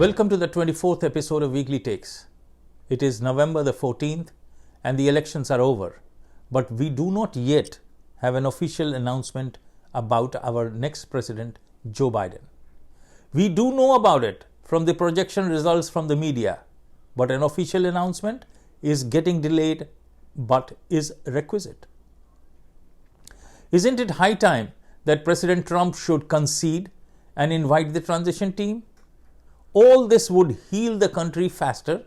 Welcome to the 24th episode of Weekly Takes. It is November the 14th and the elections are over, but we do not yet have an official announcement about our next president, Joe Biden. We do know about it from the projection results from the media, but an official announcement is getting delayed but is requisite. Isn't it high time that President Trump should concede and invite the transition team? All this would heal the country faster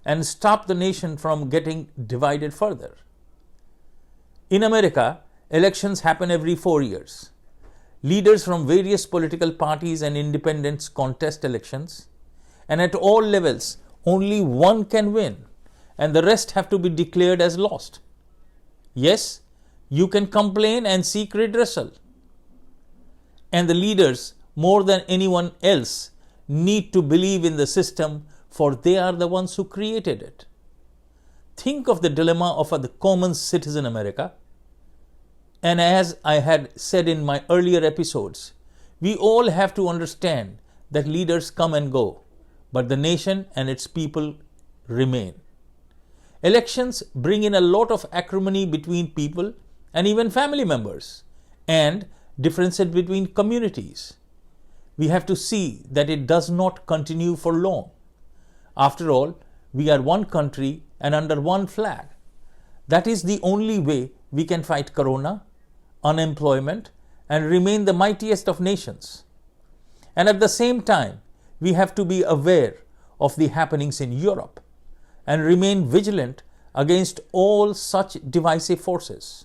and stop the nation from getting divided further. In America, elections happen every 4 years. Leaders from various political parties and independents contest elections, and at all levels, only one can win, and the rest have to be declared as lost. Yes, you can complain and seek redressal. And the leaders, more than anyone else, need to believe in the system, for they are the ones who created it. Think of the dilemma of the common citizen America. And as I had said in my earlier episodes, we all have to understand that leaders come and go, but the nation and its people remain. Elections bring in a lot of acrimony between people and even family members, and differences between communities. We have to see that it does not continue for long. After all, we are one country and under one flag. That is the only way we can fight corona, unemployment, and remain the mightiest of nations. And at the same time, we have to be aware of the happenings in Europe and remain vigilant against all such divisive forces.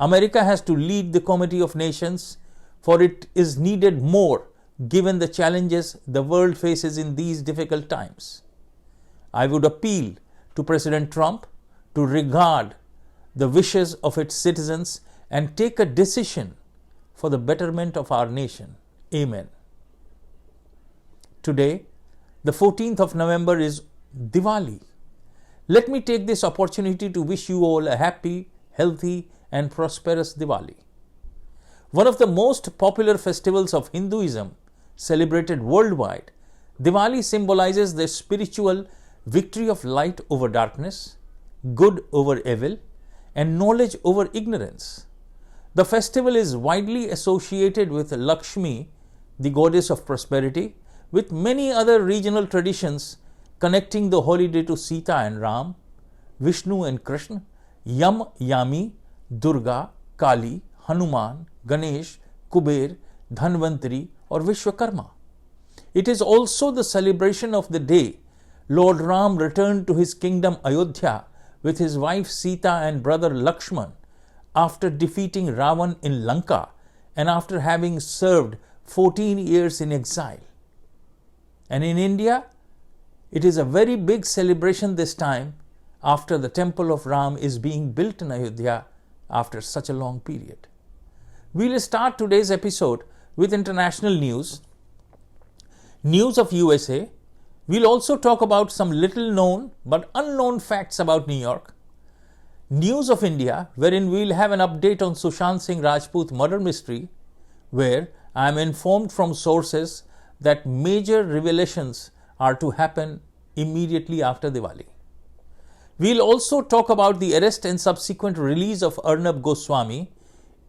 America has to lead the Committee of Nations, for it is needed more given the challenges the world faces in these difficult times. I would appeal to President Trump to regard the wishes of its citizens and take a decision for the betterment of our nation. Amen. Today, the 14th of November, is Diwali. Let me take this opportunity to wish you all a happy, healthy, and prosperous Diwali. One of the most popular festivals of Hinduism, celebrated worldwide, Diwali symbolizes the spiritual victory of light over darkness, good over evil, and knowledge over ignorance. The festival is widely associated with Lakshmi, the goddess of prosperity, with many other regional traditions connecting the holiday to Sita and Ram, Vishnu and Krishna, Yam, Yami, Durga, Kali, Hanuman, Ganesh, Kuber, Dhanvantari, or Vishwakarma. It is also the celebration of the day Lord Ram returned to his kingdom Ayodhya with his wife Sita and brother Lakshman after defeating Ravan in Lanka and after having served 14 years in exile. And in India, it is a very big celebration this time after the temple of Ram is being built in Ayodhya after such a long period. We will start today's episode with international news of USA. We'll also talk about some little known but unknown facts about New York. News of India, wherein we'll have an update on Sushant Singh Rajput murder mystery, where I am informed from sources that major revelations are to happen immediately after Diwali. We'll also talk about the arrest and subsequent release of Arnab Goswami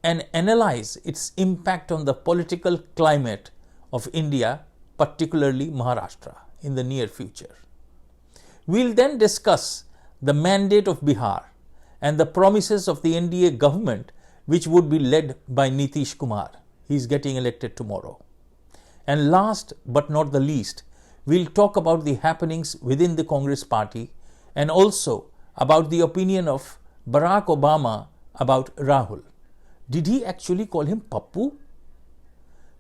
and analyze its impact on the political climate of India, particularly Maharashtra, in the near future. We'll then discuss the mandate of Bihar and the promises of the NDA government, which would be led by Nitish Kumar. He's getting elected tomorrow. And last but not the least, we'll talk about the happenings within the Congress party and also about the opinion of Barack Obama about Rahul. Did he actually call him Pappu?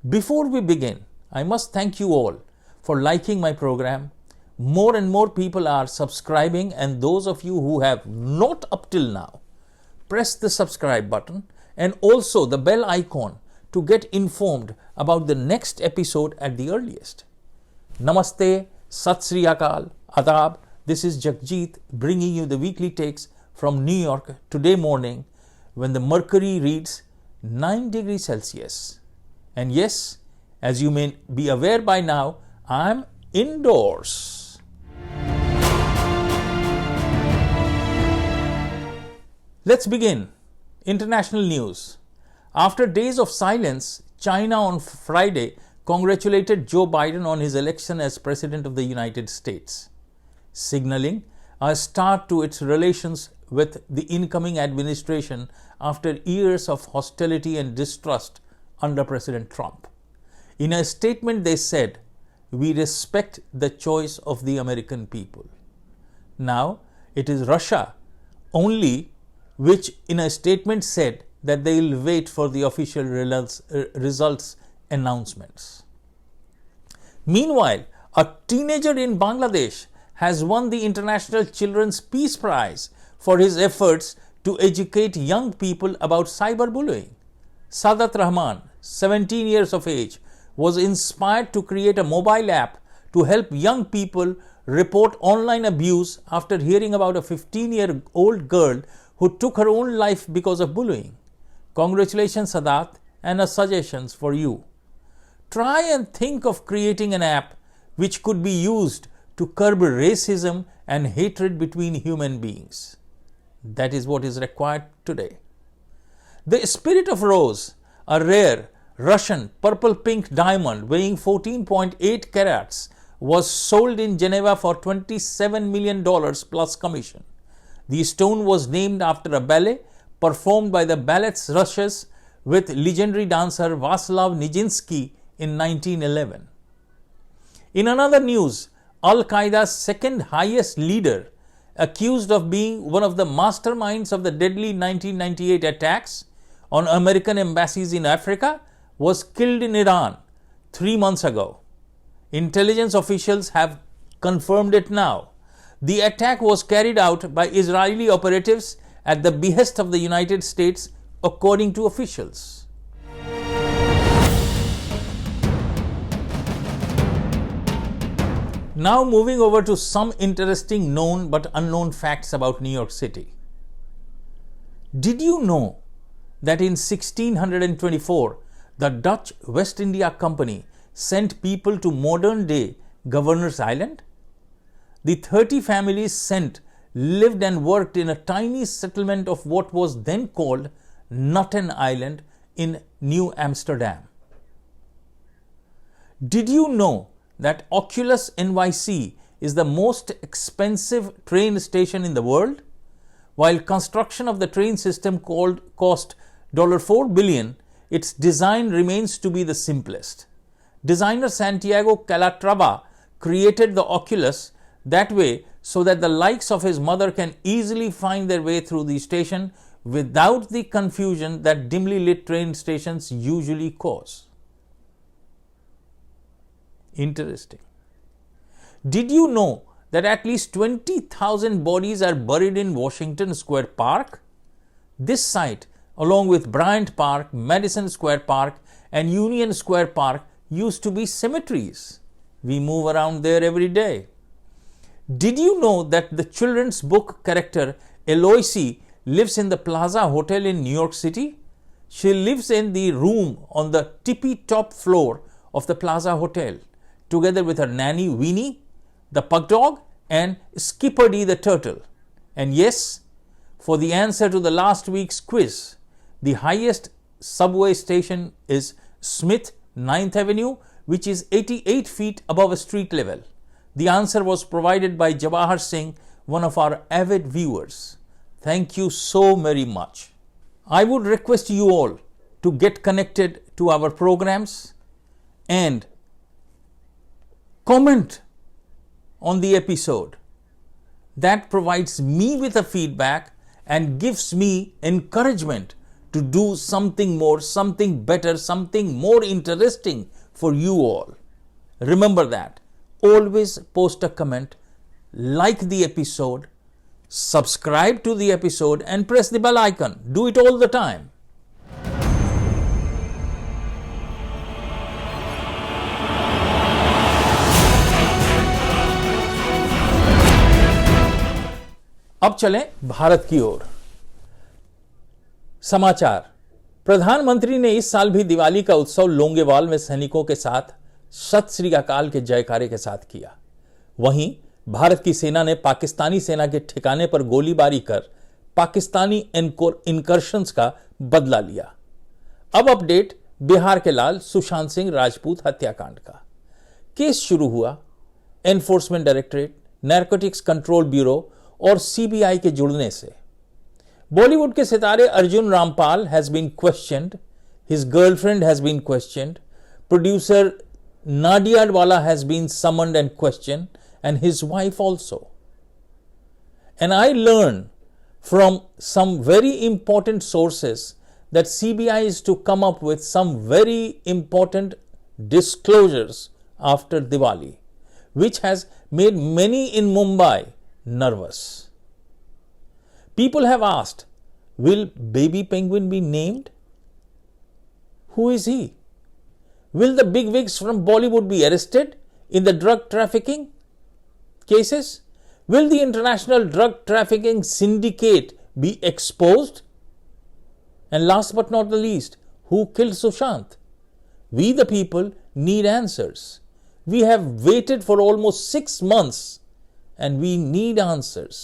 Before we begin, I must thank you all for liking my program. More and more people are subscribing, and those of you who have not up till now, press the subscribe button and also the bell icon to get informed about the next episode at the earliest. Namaste, Sat Sri Akal, Adab. This is Jagjit bringing you the weekly takes from New York today morning, when the mercury reads 9 degrees Celsius. And yes, as you may be aware by now, I am indoors. Let's begin. International news. After days of silence, China on Friday congratulated Joe Biden on his election as President of the United States, signaling a start to its relations with the incoming administration after years of hostility and distrust under President Trump. In a statement, they said, "We respect the choice of the American people." Now, it is Russia only which in a statement said that they will wait for the official results announcements. Meanwhile, a teenager in Bangladesh has won the International Children's Peace Prize for his efforts to educate young people about cyberbullying. Sadat Rahman, 17 years of age, was inspired to create a mobile app to help young people report online abuse after hearing about a 15-year-old girl who took her own life because of bullying. Congratulations, Sadat, and a suggestion for you. Try and think of creating an app which could be used to curb racism and hatred between human beings. That is what is required today. The Spirit of Rose, a rare Russian purple-pink diamond weighing 14.8 carats, was sold in Geneva for $27 million plus commission. The stone was named after a ballet performed by the Ballets Russes with legendary dancer Vaslav Nijinsky in 1911. In another news, Al-Qaeda's second highest leader, accused of being one of the masterminds of the deadly 1998 attacks on American embassies in Africa, was killed in Iran 3 months ago. Intelligence officials have confirmed it now. The attack was carried out by Israeli operatives at the behest of the United States, according to officials. Now moving over to some interesting known but unknown facts about New York City. Did you know that in 1624, the Dutch West India Company sent people to modern-day Governor's Island? The 30 families sent lived and worked in a tiny settlement of what was then called Nutten Island in New Amsterdam. Did you know that Oculus NYC is the most expensive train station in the world? While construction of the train system cost $4 billion, its design remains to be the simplest. Designer Santiago Calatrava created the Oculus that way so that the likes of his mother can easily find their way through the station without the confusion that dimly lit train stations usually cause. Interesting. Did you know that at least 20,000 bodies are buried in Washington Square Park? This site, along with Bryant Park, Madison Square Park, and Union Square Park, used to be cemeteries. We move around there every day. Did you know that the children's book character Eloise lives in the Plaza Hotel in New York City? She lives in the room on the tippy-top floor of the Plaza Hotel, together with her nanny Winnie, the pug dog, and Skipper-D the turtle. And yes, for the answer to the last week's quiz, the highest subway station is Smith 9th Avenue, which is 88 feet above street level. The answer was provided by Jawahar Singh, one of our avid viewers. Thank you so very much. I would request you all to get connected to our programs and comment on the episode. That provides me with a feedback and gives me encouragement to do something more, something better, something more interesting for you all. Remember that. Always post a comment, like the episode, subscribe to the episode, and press the bell icon. Do it all the time. अब चलें भारत की ओर। समाचार। प्रधानमंत्री ने इस साल भी दिवाली का उत्सव लोंगेवाल में सैनिकों के साथ सत श्री अकाल के जयकारे के साथ किया। वहीं भारत की सेना ने पाकिस्तानी सेना के ठिकाने पर गोलीबारी कर पाकिस्तानी इनकर्शंस का बदला लिया। अब अपडेट बिहार के लाल सुशांत सिंह राजपूत हत्याकांड का। केस शुरू हुआ enforcement directorate, narcotics control bureau और सीबीआई के जुड़ने से। बॉलीवुड के सितारे Arjun Rampal has been questioned, his girlfriend has been questioned, producer Nadiadwala has been summoned and question, and his wife also. And I learned from some very important sources that CBI is to come up with some very important disclosures after Diwali, which has made many in Mumbai nervous. People have asked, will Baby Penguin be named? Who is he? Will the bigwigs from Bollywood be arrested in the drug trafficking cases? Will the international drug trafficking syndicate be exposed? And last but not the least, who killed Sushant? We the people need answers. We have waited for almost 6 months and we need answers.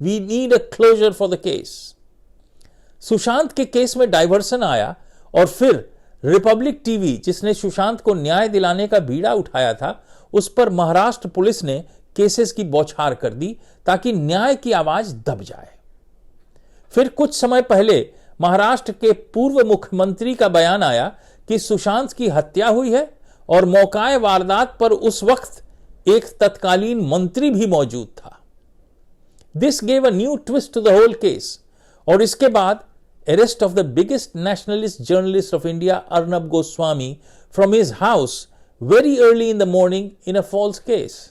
We need a closure for the case. Sushant के case में diversion आया और फिर Republic TV, जिसने सुशांत को न्याय दिलाने का बीड़ा उठाया था, उस पर महाराष्ट्र पुलिस ने केसेस की बौछार कर दी ताकि न्याय की आवाज दब जाए। फिर कुछ समय पहले महाराष्ट्र के पूर्व मुख्यमंत्री का बयान आया कि सुशांत की हत्या हुई है और मौकाए वारदात पर उस वक्त एक तत्कालीन मंत्री भी मौजूद था। This gave a new twist to the whole case. और इसके बाद arrest of the biggest nationalist journalist of India Arnab Goswami from his house very early in the morning in a false case.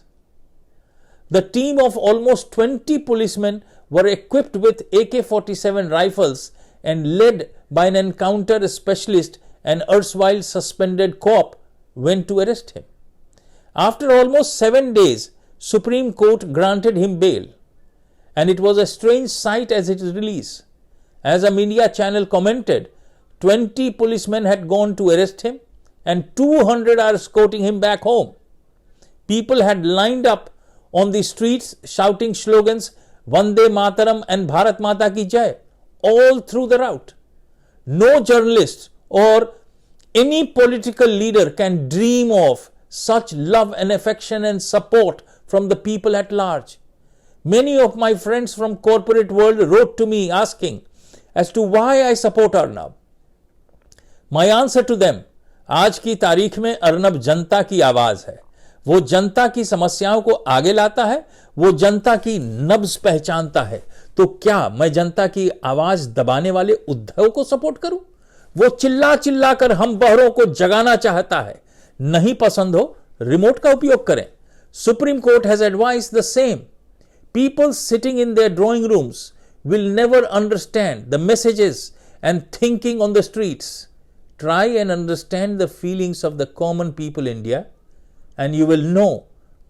The team of almost 20 policemen were equipped with AK-47 rifles and led by an encounter specialist and erstwhile suspended cop went to arrest him. After almost 7 days, Supreme Court granted him bail, and it was a strange sight as its release. As a media channel commented, 20 policemen had gone to arrest him and 200 are escorting him back home. People had lined up on the streets shouting slogans Vande Mataram and Bharat Mata Ki Jai all through the route. No journalist or any political leader can dream of such love and affection and support from the people at large. Many of my friends from corporate world wrote to me asking as to why I support Arnab. My answer to them, आज की तारीख में अर्नब जनता की आवाज है। वो जनता की समस्याओं को आगे लाता है, वो जनता की नब्ज पहचानता है। तो क्या मैं जनता की आवाज दबाने वाले उद्धव को सपोर्ट करूं? वो चिल्ला चिल्ला कर हम बहरों को जगाना चाहता है। नहीं पसंद हो, रिमोट का उपयोग करें। Supreme court has advised the same. People sitting in their drawing rooms will never understand the messages and thinking on the streets. Try and understand the feelings of the common people in India and you will know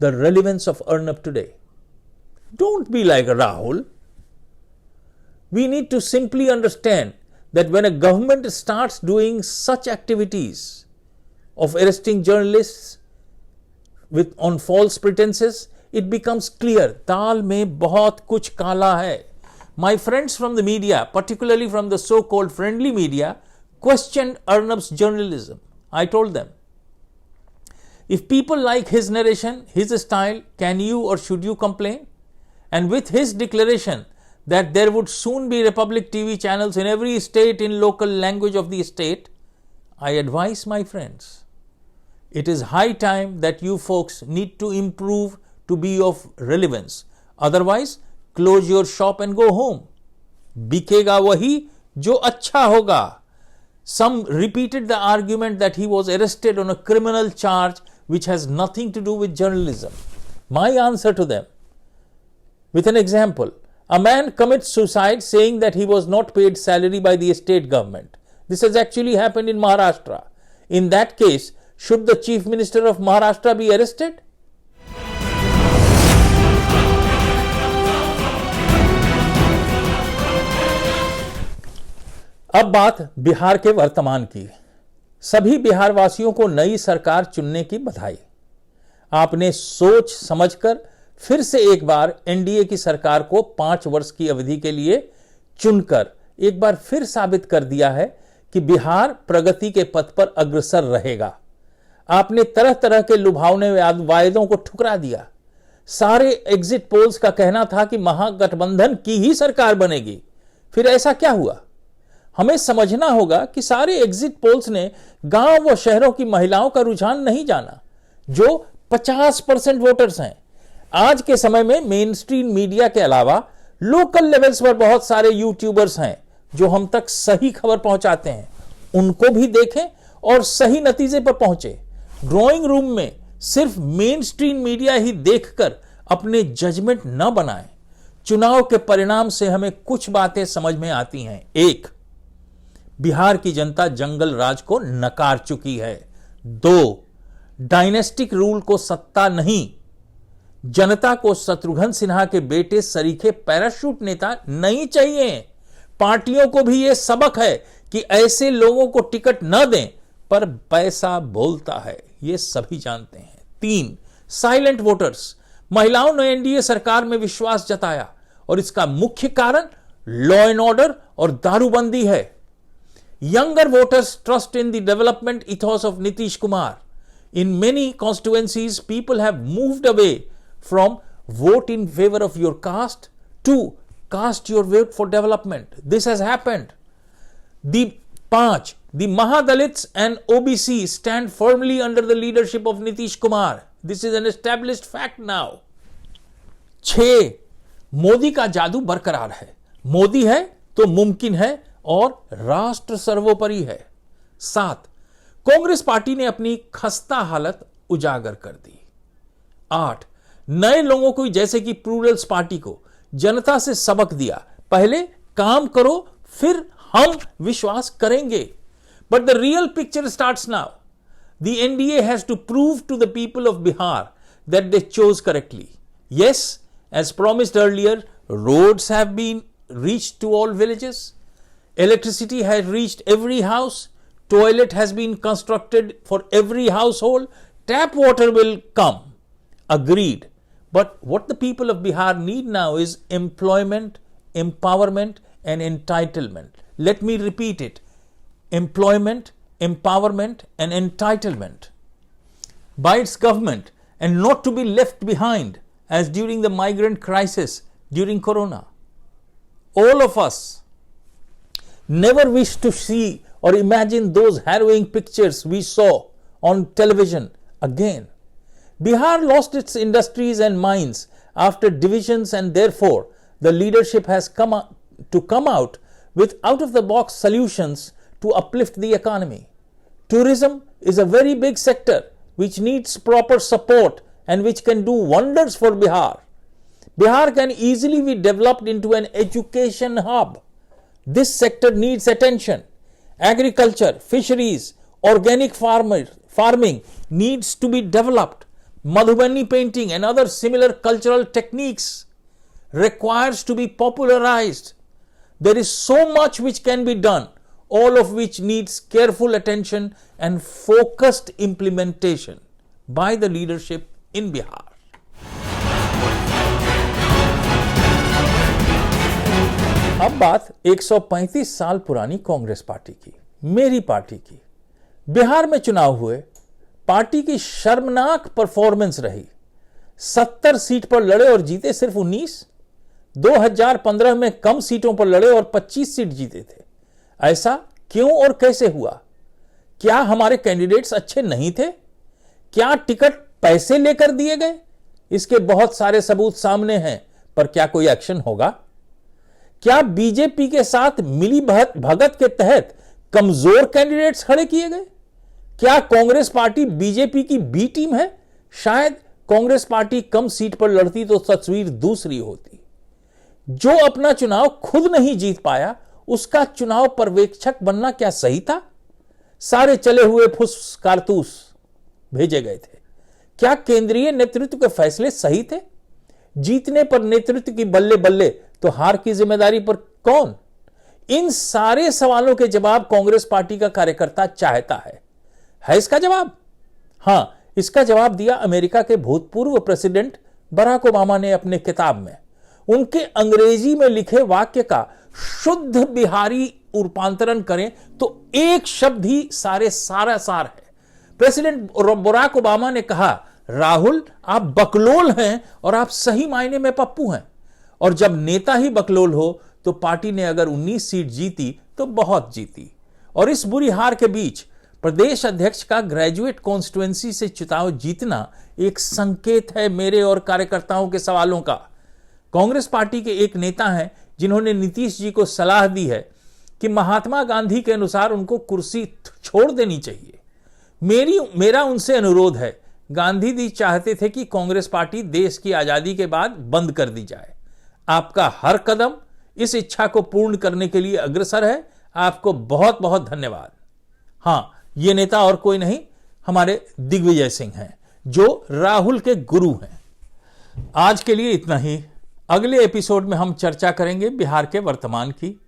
the relevance of Arnab today. Don't be like Rahul. We need to simply understand that when a government starts doing such activities of arresting journalists on false pretenses, it becomes clear, दाल में बहुत कुछ काला है. My friends from the media, particularly from the so-called friendly media, questioned Arnab's journalism. I told them, if people like his narration, his style, can you or should you complain? And with his declaration that there would soon be Republic TV channels in every state in local language of the state, I advise my friends, it is high time that you folks need to improve to be of relevance. Otherwise, close your shop and go home. बिकेगा वही जो अच्छा होगा. Some repeated the argument that he was arrested on a criminal charge which has nothing to do with journalism. My answer to them, with an example, a man commits suicide saying that he was not paid salary by the state government. This has actually happened in Maharashtra. In that case, should the Chief Minister of Maharashtra be arrested? अब बात बिहार के वर्तमान की. सभी बिहार वासियों को नई सरकार चुनने की बधाई। आपने सोच समझकर फिर से एक बार एनडीए की सरकार को 5 वर्ष की अवधि के लिए चुनकर एक बार फिर साबित कर दिया है कि बिहार प्रगति के पथ पर अग्रसर रहेगा। आपने तरह तरह के लुभावने वायदों को ठुकरा दिया। सारे एग्जिट पोल्स का कहना था कि महागठबंधन की ही सरकार बनेगी। फिर ऐसा क्या हुआ? हमें समझना होगा कि सारे एग्जिट पोल्स ने गांव व शहरों की महिलाओं का रुझान नहीं जाना, जो 50% वोटर्स हैं। आज के समय में मेन स्ट्रीम मीडिया के अलावा लोकल लेवल्स पर बहुत सारे यूट्यूबर्स हैं जो हम तक सही खबर पहुंचाते हैं। उनको भी देखें और सही नतीजे पर पहुंचे। ड्राइंग रूम में सिर्फ मेन स्ट्रीम मीडिया ही देखकर अपने जजमेंट न बनाएं। चुनाव के परिणाम से हमें कुछ बातें समझ में आती हैं। 1, बिहार की जनता जंगल राज को नकार चुकी है। 2, डायनेस्टिक रूल को सत्ता नहीं, जनता को शत्रुघ्न सिन्हा के बेटे सरीखे पैराशूट नेता नहीं चाहिए। पार्टियों को भी यह सबक है कि ऐसे लोगों को टिकट न दें, पर पैसा बोलता है, यह सभी जानते हैं। 3, साइलेंट वोटर्स। महिलाओं ने एनडीए सरकार में विश्वास जताया और इसका मुख्य कारण लॉ एंड ऑर्डर और दारूबंदी है। Younger voters trust in the development ethos of Nitish Kumar. In many constituencies, people have moved away from vote in favor of your caste to cast your vote for development. This has happened. The 5, the Mahadalits and OBC stand firmly under the leadership of Nitish Kumar. This is an established fact now. 6, Modi का जादू बरकरार है। मोदी है तो मुमकिन है और राष्ट्र सर्वोपरि है। 7, कांग्रेस पार्टी ने अपनी खस्ता हालत उजागर कर दी। 8, नए लोगों को जैसे कि प्लूरल्स पार्टी को जनता से सबक दिया, पहले काम करो फिर हम विश्वास करेंगे। But the real picture starts now. The NDA has to prove to the people of Bihar that they chose correctly. Yes, as promised earlier, roads have been reached to all villages, electricity has reached every house, toilet has been constructed for every household, tap water will come. Agreed. But what the people of Bihar need now is employment, empowerment and entitlement. Let me repeat it. Employment, empowerment and entitlement by its government, and not to be left behind as during the migrant crisis during Corona. All of us never wish to see or imagine those harrowing pictures we saw on television again. Bihar lost its industries and mines after divisions, and therefore the leadership has come out with out-of-the-box solutions to uplift the economy. Tourism is a very big sector which needs proper support and which can do wonders for Bihar. Bihar can easily be developed into an education hub. This sector needs attention. Agriculture, fisheries, organic farming needs to be developed. Madhubani painting and other similar cultural techniques requires to be popularized. There is so much which can be done, all of which needs careful attention and focused implementation by the leadership in Bihar. अब बात 135 साल पुरानी Congress party की, मेरी party की। बिहार में चुनाव हुए, पार्टी की शर्मनाक परफॉर्मेंस रही। 70 सीट पर लड़े और जीते सिर्फ 19। 2015 में कम सीटों पर लड़े और 25 सीट जीते थे। ऐसा क्यों और कैसे हुआ? क्या हमारे कैंडिडेट्स अच्छे नहीं थे? क्या टिकट पैसे लेकर दिए गए? इसके बहुत सारे सबूत सामने हैं, पर क्या कोई एक्शन होगा? क्या बीजेपी के साथ मिली भगत के तहत कमजोर कैंडिडेट्स खड़े किए गए? क्या कांग्रेस पार्टी बीजेपी की बी टीम है? शायद कांग्रेस पार्टी कम सीट पर लड़ती तो तस्वीर दूसरी होती। जो अपना चुनाव खुद नहीं जीत पाया, उसका चुनाव पर्यवेक्षक बनना क्या सही था? सारे चले हुए फुस कारतूस भेजे गए थे। क्या केंद्रीय नेतृत्व के फैसले सही थे? जीतने पर नेतृत्व की बल्ले बल्ले तो हार की जिम्मेदारी पर कौन? इन सारे सवालों के जवाब कांग्रेस पार्टी का कार्यकर्ता चाहता है। है इसका जवाब? हां, इसका जवाब दिया अमेरिका के भूतपूर्व प्रेसिडेंट बराक ओबामा ने अपने किताब में। उनके अंग्रेजी में लिखे वाक्य का शुद्ध बिहारी रूपांतरण करें तो एक शब्द ही सारा सार है। प्रेसिडेंट बराक ओबामा ने कहा, राहुल आप बकलोल हैं और आप सही मायने में पप्पू हैं। और जब नेता ही बकलोल हो तो पार्टी ने अगर 19 सीट जीती तो बहुत जीती। और इस बुरी हार के बीच प्रदेश अध्यक्ष का ग्रेजुएट कॉन्स्टिट्यूएंसी से चुनाव जीतना एक संकेत है मेरे और कार्यकर्ताओं के सवालों का। कांग्रेस पार्टी के एक नेता हैं जिन्होंने नीतीश जी को सलाह दी है कि महात्मा गांधी के अनुसार उनको कुर्सी छोड़ देनी चाहिए। मेरा उनसे अनुरोध है, गांधी जी चाहते थे कि कांग्रेस पार्टी देश की आजादी के बाद बंद कर दी जाए। आपका हर कदम इस इच्छा को पूर्ण करने के लिए अग्रसर है। आपको बहुत बहुत धन्यवाद। हां, ये नेता और कोई नहीं, हमारे दिग्विजय सिंह हैं जो राहुल के गुरु हैं। आज के लिए इतना ही। अगले एपिसोड में हम चर्चा करेंगे बिहार के वर्तमान की,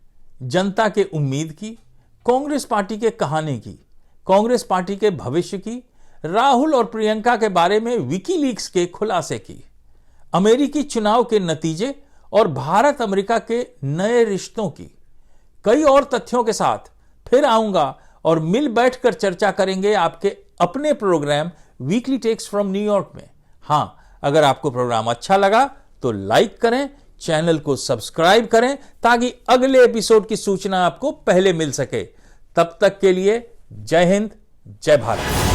जनता के उम्मीद की, कांग्रेस पार्टी के कहानी की, कांग्रेस पार्टी के भविष्य की, राहुल और प्रियंका के बारे में विकीलीक्स के खुलासे की, अमेरिकी चुनाव के नतीजे और भारत अमेरिका के नए रिश्तों की। कई और तथ्यों के साथ फिर आऊंगा और मिल बैठकर चर्चा करेंगे आपके अपने program weekly techs from New York में। हां, अगर आपको प्रोग्राम अच्छा लगा तो लाइक करें, चैनल को सब्सक्राइब करें ताकि अगले एपिसोड की सूचना आपको पहले मिल सके। तब तक के लिए जय हिंद, जय भारत।